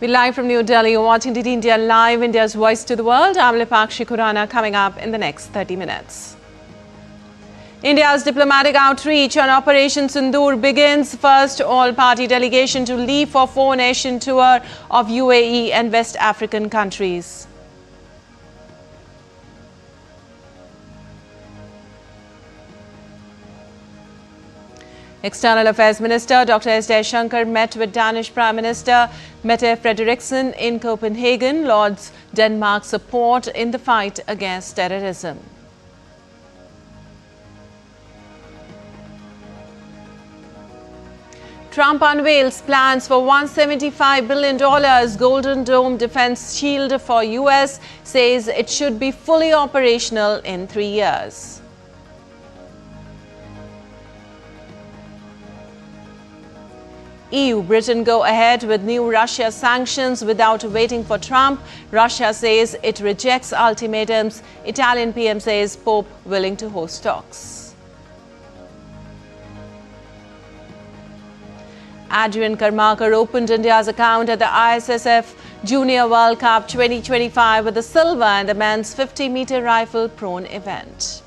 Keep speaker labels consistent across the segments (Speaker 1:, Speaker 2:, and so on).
Speaker 1: We're live from New Delhi. You're watching DT India Live, India's voice to the world. I'm Lipakshi Khurana, coming up in the next 30 minutes. India's diplomatic outreach on Operation Sindoor begins. First all-party delegation to leave for four-nation tour of UAE and West African countries. External Affairs Minister Dr. Jaishankar met with Danish Prime Minister Mette Frederiksen in Copenhagen, lauds Denmark's support in the fight against terrorism. Trump unveils plans for $175 billion Golden Dome defense shield for US, says it should be fully operational in 3 years. EU, Britain go ahead with new Russia sanctions without waiting for Trump. Russia says it rejects ultimatums. Italian PM says Pope willing to host talks. Adrian Karmakar opened India's account at the ISSF Junior World Cup 2025 with the silver and the men's 50-meter rifle prone event.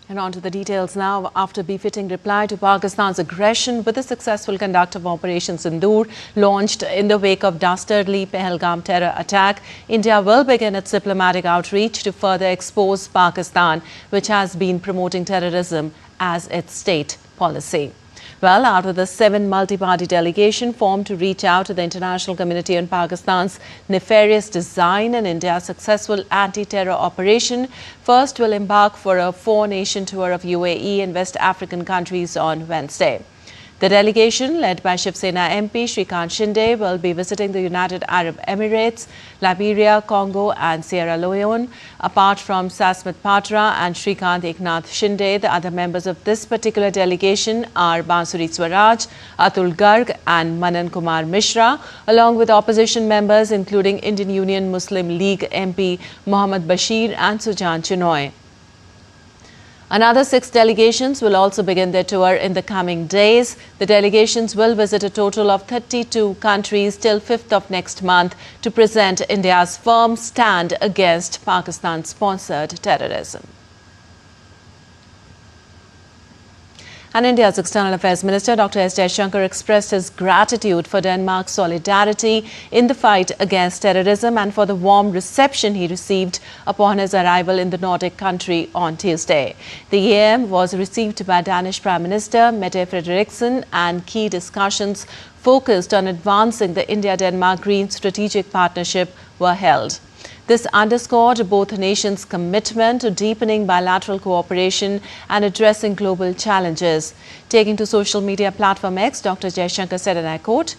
Speaker 1: And on to the details now. After befitting reply to Pakistan's aggression with the successful conduct of Operation Sindoor, launched in the wake of dastardly Pahalgam terror attack, India will begin its diplomatic outreach to further expose Pakistan, which has been promoting terrorism as its state policy. Well, out of the 7 multi-party delegation formed to reach out to the international community on Pakistan's nefarious design and India's successful anti-terror operation, first will embark for a 4-nation tour of UAE and West African countries on Wednesday. The delegation, led by Shiv Sena MP Shrikant Shinde, will be visiting the United Arab Emirates, Liberia, Congo and Sierra Leone. Apart from Sasmit Patra and Shrikant Eknath Shinde, the other members of this particular delegation are Bansuri Swaraj, Atul Garg and Manan Kumar Mishra, along with opposition members including Indian Union Muslim League MP Mohammad Bashir and Sujan Chinoy. Another 6 delegations will also begin their tour in the coming days. The delegations will visit a total of 32 countries till 5th of next month to present India's firm stand against Pakistan-sponsored terrorism. And India's External Affairs Minister Dr. Jaishankar expressed his gratitude for Denmark's solidarity in the fight against terrorism and for the warm reception he received upon his arrival in the Nordic country on Tuesday. The EAM was received by Danish Prime Minister Mette Frederiksen and key discussions focused on advancing the India-Denmark Green Strategic Partnership were held. This underscored both nations' commitment to deepening bilateral cooperation and addressing global challenges. Taking to social media platform X, Dr. Jaishankar said, and I quote,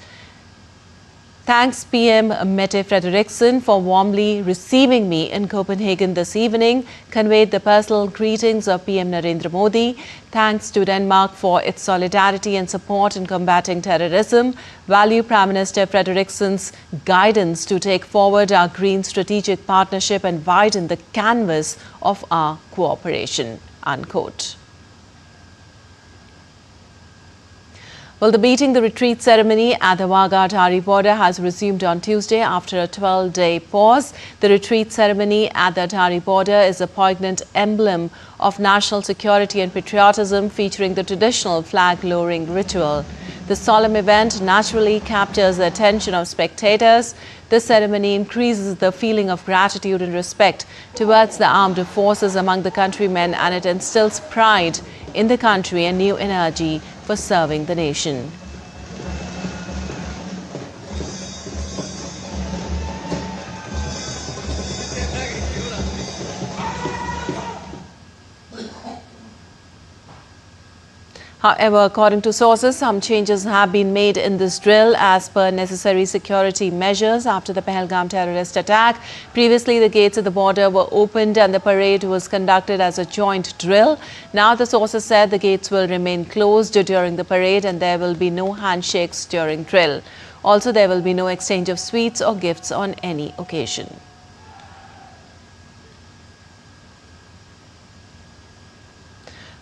Speaker 1: "Thanks PM Mette Frederiksen for warmly receiving me in Copenhagen this evening. Conveyed the personal greetings of PM Narendra Modi. Thanks to Denmark for its solidarity and support in combating terrorism. Value Prime Minister Frederiksen's guidance to take forward our green strategic partnership and widen the canvas of our cooperation." Unquote. Well, the Beating the Retreat ceremony at the Wagah border has resumed on Tuesday after a 12-day pause. The retreat ceremony at the Atari border is a poignant emblem of national security and patriotism, featuring the traditional flag-lowering ritual. The solemn event naturally captures the attention of spectators. This ceremony increases the feeling of gratitude and respect towards the armed forces among the countrymen, and it instills pride in the country and new energy for serving the nation. However, according to sources, some changes have been made in this drill as per necessary security measures after the Pahalgam terrorist attack. Previously, the gates at the border were opened and the parade was conducted as a joint drill. Now, the sources said the gates will remain closed during the parade and there will be no handshakes during drill. Also, there will be no exchange of sweets or gifts on any occasion.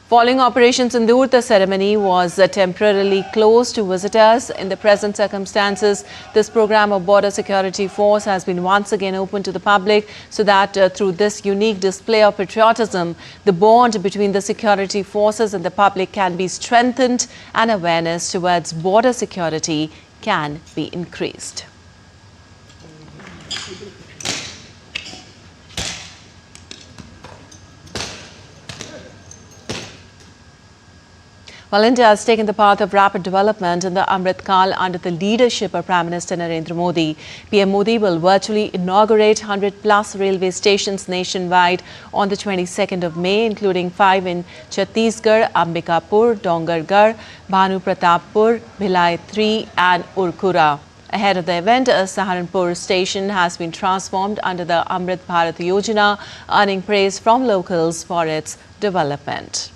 Speaker 1: Following Operation Sindoor, the ceremony was temporarily closed to visitors. In the present circumstances, this program of Border Security Force has been once again open to the public so that through this unique display of patriotism, the bond between the security forces and the public can be strengthened and awareness towards border security can be increased. Well, India has taken the path of rapid development in the Amrit Kal under the leadership of Prime Minister Narendra Modi. PM Modi will virtually inaugurate 100+ railway stations nationwide on the 22nd of May, including 5 in Chhattisgarh, Ambikapur, Dongargarh, Bhanu Pratappur, Bhilai 3 and Urkura. Ahead of the event, a Saharanpur station has been transformed under the Amrit Bharat Yojana, earning praise from locals for its development.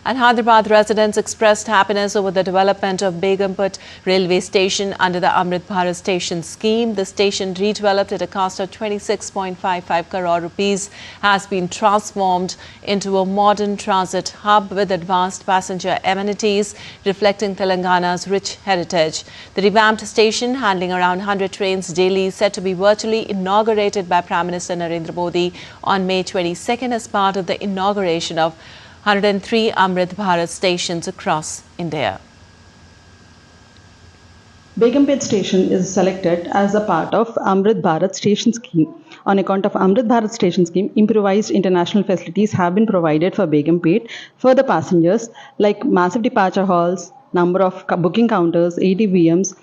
Speaker 1: And Hyderabad residents expressed happiness over the development of Begumpet railway station under the Amrit Bharat station scheme. The station, redeveloped at a cost of 26.55 crore rupees, has been transformed into a modern transit hub with advanced passenger amenities, reflecting Telangana's rich heritage. The revamped station, handling around 100 trains daily, is set to be virtually inaugurated by Prime Minister Narendra Modi on May 22nd as part of the inauguration of 103 Amrit Bharat stations across India.
Speaker 2: Begumpet station is selected as a part of Amrit Bharat station scheme. On account of Amrit Bharat station scheme, improvised international facilities have been provided for Begumpet for the passengers like massive departure halls, number of booking counters, ATVMs.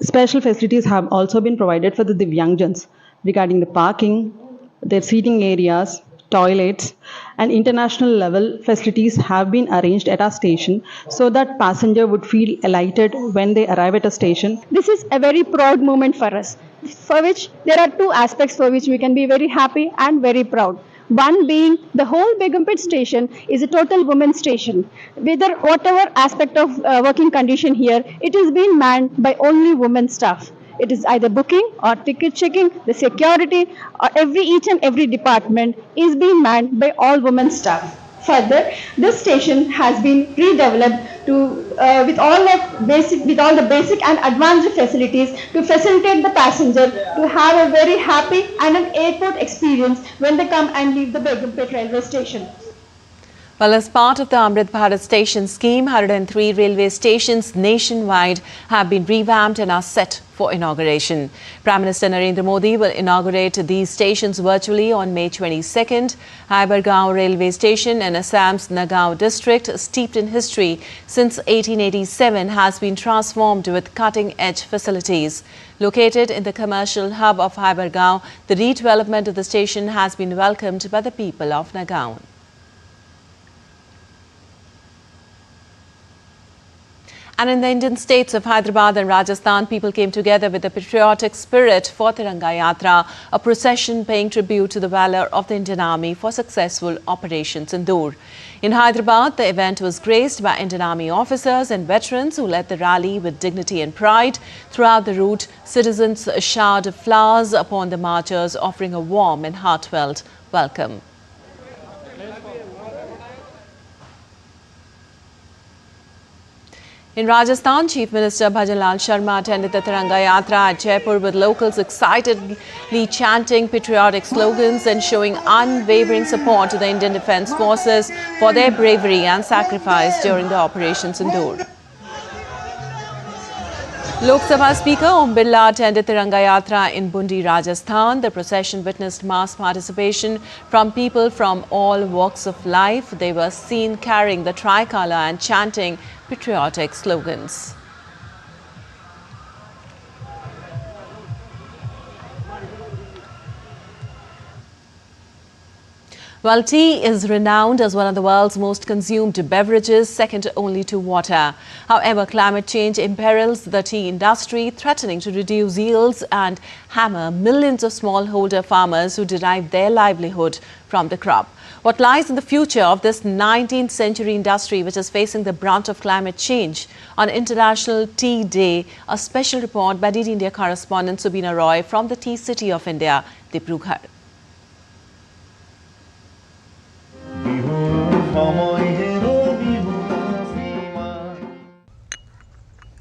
Speaker 2: Special facilities have also been provided for the Divyangjans regarding the parking, their seating areas, toilets, and international level facilities have been arranged at our station so that passenger would feel elated when they arrive at a station.
Speaker 3: This is a very proud moment for us, for which there are two aspects for which we can be very happy and very proud. One being the whole Begumpet station is a total women's station. Whatever aspect of working condition here, it is being manned by only women staff. It is either booking or ticket checking, the security, or each and every department is being manned by all women staff. Further, this station has been redeveloped with all the basic and advanced facilities to facilitate the passenger to have a very happy and an airport experience when they come and leave the Begumpet railway station.
Speaker 1: Well, as part of the Amrit Bharat station scheme, 103 railway stations nationwide have been revamped and are set for inauguration. Prime Minister Narendra Modi will inaugurate these stations virtually on May 22nd. Hybergaon railway station in Assam's Nagaon district, steeped in history since 1887, has been transformed with cutting-edge facilities. Located in the commercial hub of Hybergaon, the redevelopment of the station has been welcomed by the people of Nagaon. And in the Indian states of Hyderabad and Rajasthan, people came together with a patriotic spirit for Tiranga Yatra, a procession paying tribute to the valor of the Indian Army for successful Operation Sindoor. In Hyderabad, the event was graced by Indian Army officers and veterans who led the rally with dignity and pride. Throughout the route, citizens showered flowers upon the marchers, offering a warm and heartfelt welcome. In Rajasthan, Chief Minister Bhajanlal Sharma attended the Tiranga Yatra at Jaipur with locals excitedly chanting patriotic slogans and showing unwavering support to the Indian Defence Forces for their bravery and sacrifice during the Operation Sindoor. Lok Sabha Speaker Om Birla attended Tiranga Yatra in Bundi, Rajasthan. The procession witnessed mass participation from people from all walks of life. They were seen carrying the tricolour and chanting patriotic slogans. Well, tea is renowned as one of the world's most consumed beverages, second only to water. However, climate change imperils the tea industry, threatening to reduce yields and hammer millions of smallholder farmers who derive their livelihood from the crop. What lies in the future of this 19th century industry, which is facing the brunt of climate change? On International Tea Day, a special report by DD India correspondent Subina Roy from the tea city of India, Dibrugarh.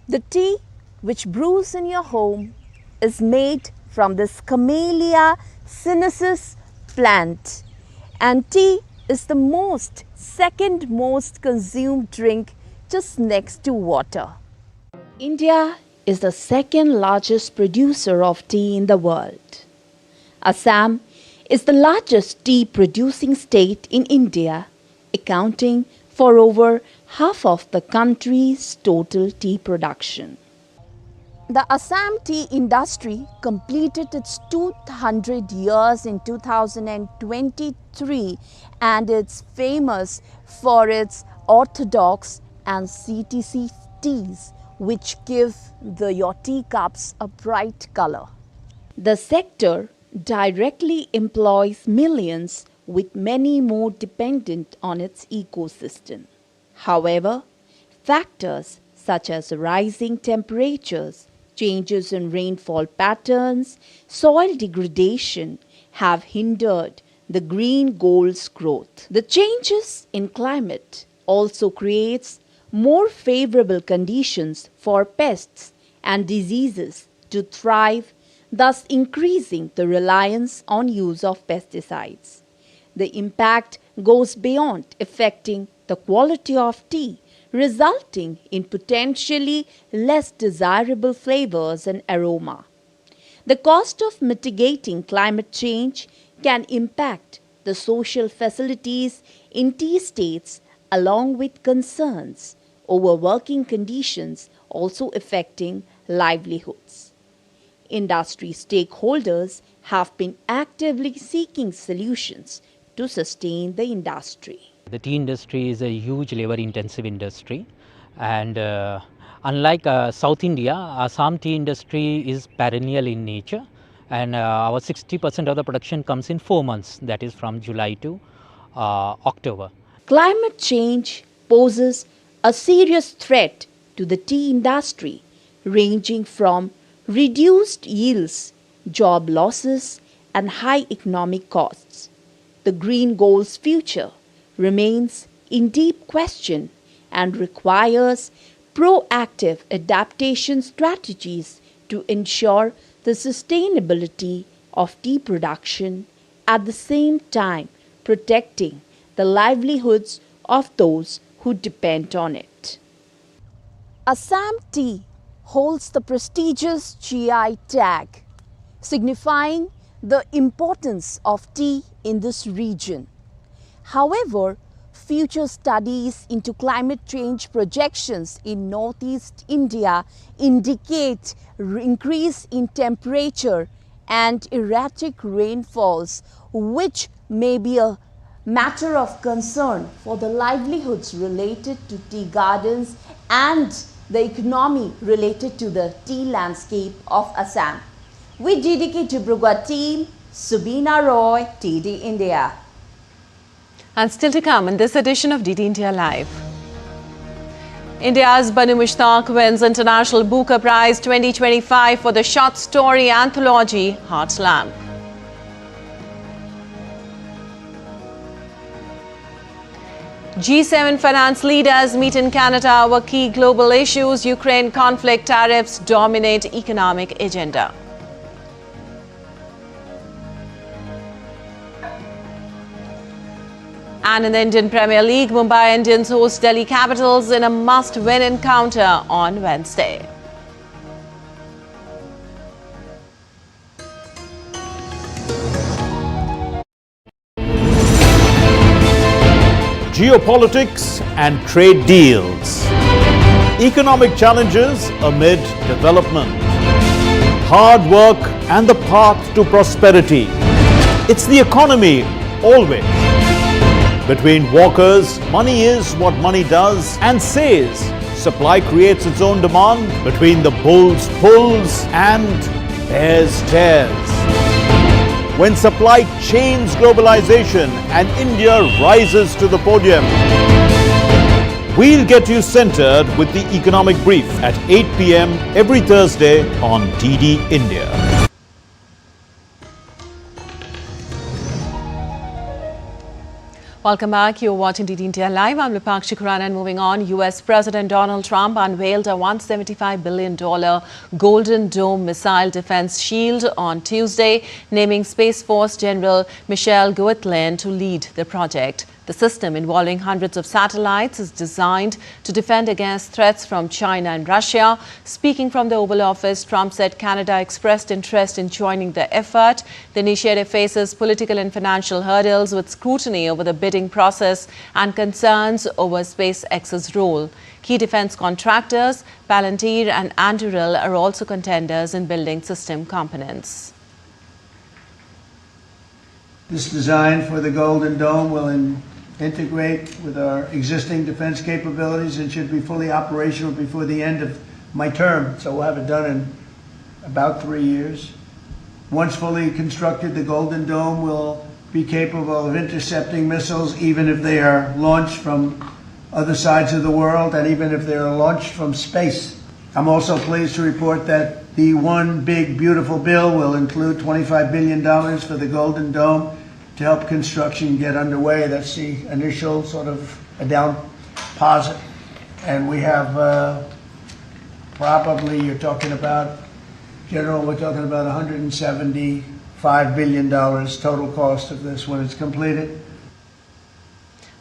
Speaker 4: The tea which brews in your home is made from this Camellia sinensis plant, and tea is the second most consumed drink just next to water. India is the second largest producer of tea in the world. Assam is the largest tea producing state in India, accounting for over half of the country's total tea production. The Assam tea industry completed its 200 years in 2023 and it's famous for its orthodox and CTC teas, which give your teacups a bright color. The sector directly employs millions, with many more dependent on its ecosystem. However, factors such as rising temperatures, changes in rainfall patterns, soil degradation have hindered the green gold's growth. The changes in climate also creates more favorable conditions for pests and diseases to thrive, thus increasing the reliance on use of pesticides. The impact goes beyond affecting the quality of tea, resulting in potentially less desirable flavors and aroma. The cost of mitigating climate change can impact the social facilities in tea states, along with concerns over working conditions also affecting livelihoods. Industry stakeholders have been actively seeking solutions to sustain the industry.
Speaker 5: The tea industry is a huge labor-intensive industry, and unlike South India, Assam tea industry is perennial in nature, and our 60% of the production comes in 4 months, that is from July to October.
Speaker 4: Climate change poses a serious threat to the tea industry, ranging from reduced yields, job losses, and high economic costs. The green gold's future remains in deep question and requires proactive adaptation strategies to ensure the sustainability of tea production, at the same time protecting the livelihoods of those who depend on it. Assam tea holds the prestigious GI tag, signifying the importance of tea in this region. However, future studies into climate change projections in northeast India indicate increase in temperature and erratic rainfalls, which may be a matter of concern for the livelihoods related to tea gardens and the economy related to the tea landscape of Assam. With DDK Dibrugarh team, Subina Roy, TD India.
Speaker 1: And still to come in this edition of DD India Live. India's Banu Mushtaq wins International Booker Prize 2025 for the short story anthology Heartland. G7 finance leaders meet in Canada over key global issues. Ukraine conflict, tariffs dominate economic agenda. And in the Indian Premier League, Mumbai Indians host Delhi Capitals in a must-win encounter on Wednesday.
Speaker 6: Geopolitics and trade deals. Economic challenges amid development. Hard work and the path to prosperity. It's the economy always. between walkers, money is what money does, and says supply creates its own demand, between the bulls pulls and bears tears. When supply chains globalization and India rises to the podium, we'll get you centered with the economic brief at 8 p.m. every Thursday on DD India.
Speaker 1: Welcome back. You're watching DD India Live. I'm Lipakshi Khurana, and moving on, US President Donald Trump unveiled a $175 billion Golden Dome missile defense shield on Tuesday, naming Space Force General Michelle Guetlein to lead the project. The system, involving hundreds of satellites, is designed to defend against threats from China and Russia. Speaking from the Oval Office, Trump said Canada expressed interest in joining the effort. The initiative faces political and financial hurdles, with scrutiny over the bidding process and concerns over SpaceX's role. Key defense contractors, Palantir and Anduril, are also contenders in building system components.
Speaker 7: This design for the Golden Dome will integrate with our existing defense capabilities and should be fully operational before the end of my term. So we'll have it done in about 3 years. Once fully constructed, the Golden Dome will be capable of intercepting missiles even if they are launched from other sides of the world and even if they are launched from space. I'm also pleased to report that the One Big Beautiful Bill will include $25 billion for the Golden Dome to help construction get underway. That's the initial sort of a down deposit. And we have probably, you're talking about, General, we're talking about $175 billion total cost of this when it's completed.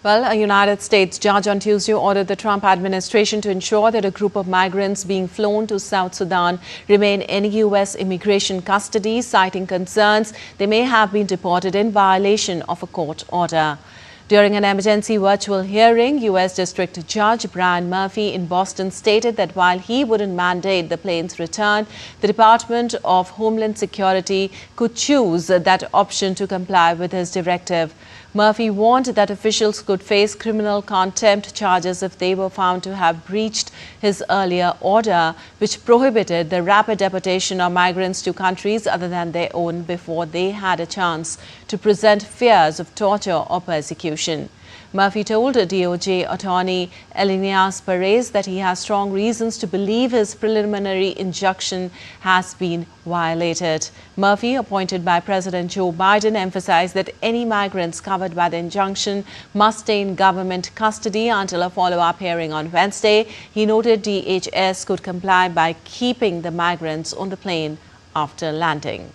Speaker 1: Well, a United States judge on Tuesday ordered the Trump administration to ensure that a group of migrants being flown to South Sudan remain in U.S. immigration custody, citing concerns they may have been deported in violation of a court order. During an emergency virtual hearing, U.S. District Judge Brian Murphy in Boston stated that while he wouldn't mandate the plane's return, the Department of Homeland Security could choose that option to comply with his directive. Murphy warned that officials could face criminal contempt charges if they were found to have breached his earlier order, which prohibited the rapid deportation of migrants to countries other than their own before they had a chance to present fears of torture or persecution. Murphy told DOJ attorney Elenias Perez that he has strong reasons to believe his preliminary injunction has been violated. Murphy, appointed by President Joe Biden, emphasized that any migrants covered by the injunction must stay in government custody until a follow-up hearing on Wednesday. He noted DHS could comply by keeping the migrants on the plane after landing.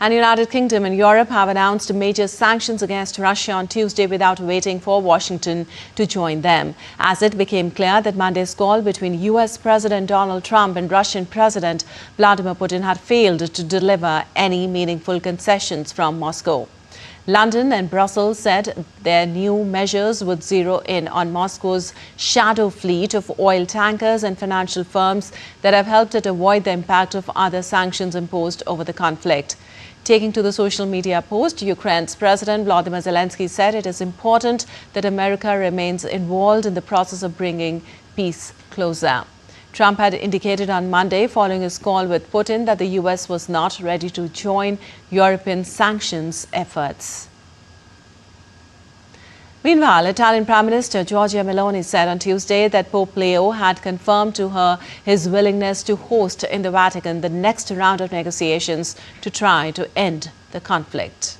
Speaker 1: And United Kingdom and Europe have announced major sanctions against Russia on Tuesday without waiting for Washington to join them, as it became clear that Monday's call between US President Donald Trump and Russian President Vladimir Putin had failed to deliver any meaningful concessions from Moscow. London and Brussels said their new measures would zero in on Moscow's shadow fleet of oil tankers and financial firms that have helped it avoid the impact of other sanctions imposed over the conflict. Taking to the social media post, Ukraine's President Volodymyr Zelensky said it is important that America remains involved in the process of bringing peace closer. Trump had indicated on Monday, following his call with Putin, that the U.S. was not ready to join European sanctions efforts. Meanwhile, Italian Prime Minister Giorgia Meloni said on Tuesday that Pope Leo had confirmed to her his willingness to host in the Vatican the next round of negotiations to try to end the conflict.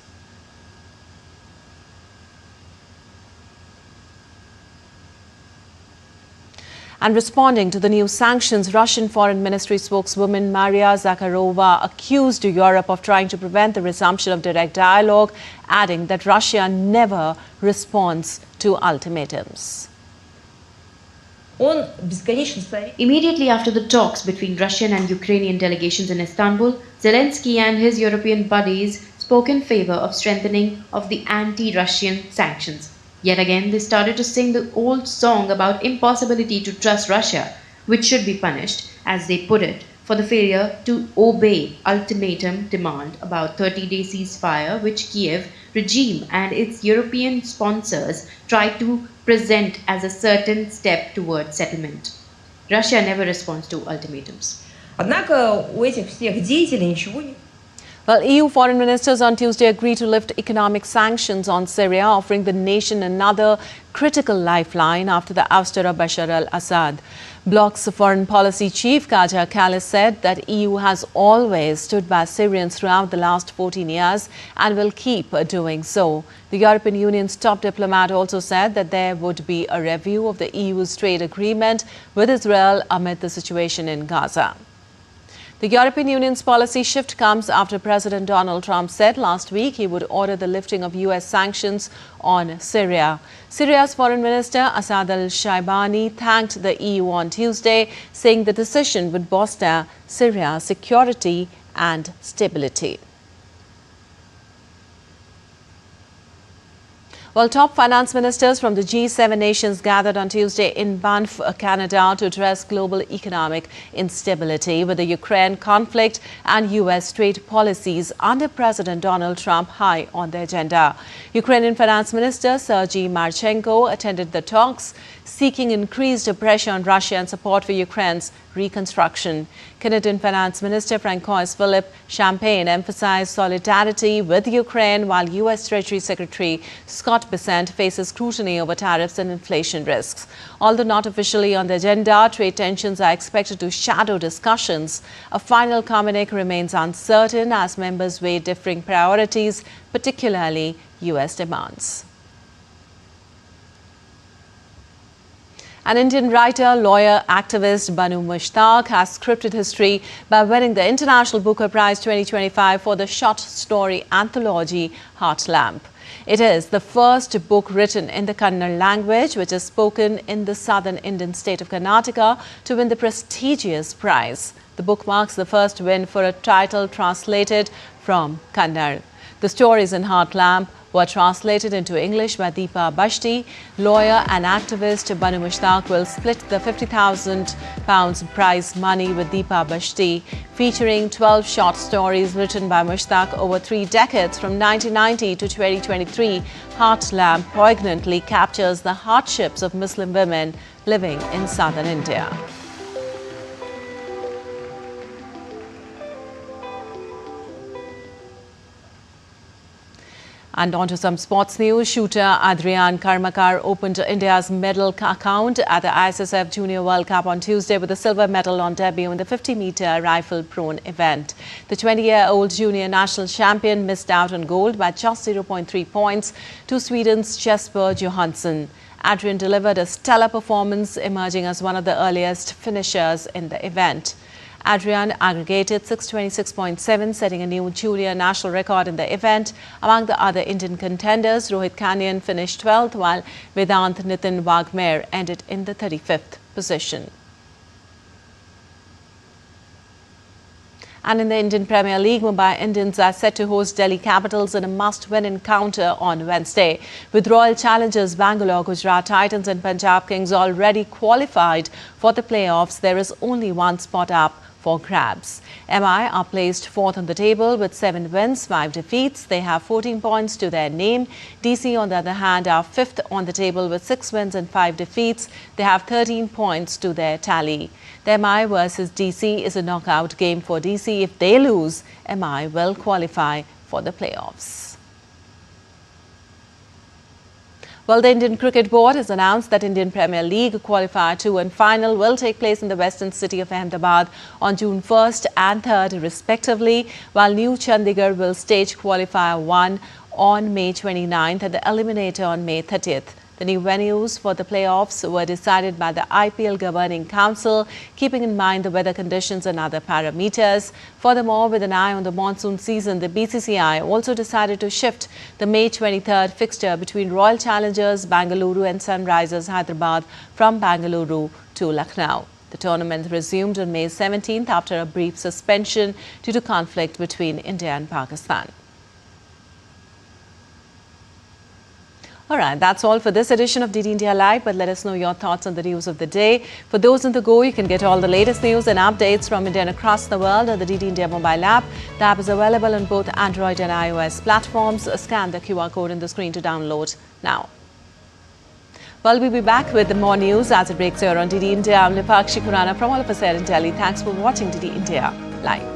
Speaker 1: And responding to the new sanctions, Russian Foreign Ministry spokeswoman Maria Zakharova accused Europe of trying to prevent the resumption of direct dialogue, adding that Russia never responds to ultimatums.
Speaker 8: Immediately after the talks between Russian and Ukrainian delegations in Istanbul, Zelensky and his European buddies spoke in favor of strengthening of the anti-Russian sanctions. Yet again, they started to sing the old song about impossibility to trust Russia, which should be punished, as they put it, for the failure to obey ultimatum demand about 30-day ceasefire, which Kiev regime and its European sponsors tried to present as a certain step towards settlement. Russia never responds to ultimatums.
Speaker 9: Однако у этих всех деятелей ничего не...
Speaker 1: Well, EU foreign ministers on Tuesday agreed to lift economic sanctions on Syria, offering the nation another critical lifeline after the ouster of Bashar al-Assad. Bloc's foreign policy chief Kaja Kallis said that EU has always stood by Syrians throughout the last 14 years and will keep doing so. The European Union's top diplomat also said that there would be a review of the EU's trade agreement with Israel amid the situation in Gaza. The European Union's policy shift comes after President Donald Trump said last week he would order the lifting of US sanctions on Syria. Syria's Foreign Minister Asad al-Shaibani thanked the EU on Tuesday, saying the decision would bolster Syria's security and stability. Well, top finance ministers from the G7 nations gathered on Tuesday in Banff, Canada to address global economic instability with the Ukraine conflict and U.S. trade policies under President Donald Trump high on the agenda. Ukrainian Finance Minister Sergei Marchenko attended the talks, seeking increased pressure on Russia and support for Ukraine's reconstruction. Canadian Finance Minister Francois Philippe Champagne emphasized solidarity with Ukraine, while U.S. Treasury Secretary Scott Bessent faces scrutiny over tariffs and inflation risks. Although not officially on the agenda, trade tensions are expected to shadow discussions. A final communique remains uncertain as members weigh differing priorities, particularly U.S. demands. An Indian writer, lawyer, activist Banu Mushtaq has scripted history by winning the International Booker Prize 2025 for the short story anthology Heart Lamp. It is the first book written in the Kannada language, which is spoken in the southern Indian state of Karnataka, to win the prestigious prize. The book marks the first win for a title translated from Kannada. The stories in Heart Lamp were translated into English by Deepa Bashti. Lawyer and activist Banu Mushtaq will split the £50,000 prize money with Deepa Bashti, featuring 12 short stories written by Mushtaq over 3 decades from 1990 to 2023. Heart Lamp poignantly captures the hardships of Muslim women living in southern India. And on to some sports news. Shooter Adrian Karmakar opened India's medal account at the ISSF Junior World Cup on Tuesday with a silver medal on debut in the 50-meter rifle prone event. The 20-year-old junior national champion missed out on gold by just 0.3 points to Sweden's Jesper Johansson. Adrian delivered a stellar performance, emerging as one of the earliest finishers in the event. Adrian aggregated 626.7, setting a new junior national record in the event. Among the other Indian contenders, Rohit Kanyan finished 12th, while Vedant Nitin Wagah ended in the 35th position. And in the Indian Premier League, Mumbai Indians are set to host Delhi Capitals in a must-win encounter on Wednesday. With Royal Challengers Bangalore, Gujarat Titans and Punjab Kings already qualified for the playoffs, there is only one spot up for grabs. MI are placed 4th on the table with 7 wins, 5 defeats. They have 14 points to their name. DC, on the other hand, are 5th on the table with 6 wins and 5 defeats. They have 13 points to their tally. The MI versus DC is a knockout game for DC. If they lose, MI will qualify for the playoffs. Well, the Indian Cricket Board has announced that Indian Premier League Qualifier 2 and final will take place in the western city of Ahmedabad on June 1st and 3rd respectively, while New Chandigarh will stage Qualifier 1 on May 29th and the Eliminator on May 30th. The new venues for the playoffs were decided by the IPL Governing Council, keeping in mind the weather conditions and other parameters. Furthermore, with an eye on the monsoon season, the BCCI also decided to shift the May 23rd fixture between Royal Challengers Bangalore and Sunrisers Hyderabad from Bangalore to Lucknow. The tournament resumed on May 17th after a brief suspension due to conflict between India and Pakistan. All right, that's all for this edition of DD India Live, but let us know your thoughts on the news of the day. For those on the go, you can get all the latest news and updates from India and across the world on the DD India mobile app. The app is available on both Android and iOS platforms. Scan the QR code on the screen to download now. Well, we'll be back with more news as it breaks here on DD India. I'm Nipakshi Kurana from all of us here in Delhi. Thanks for watching DD India Live.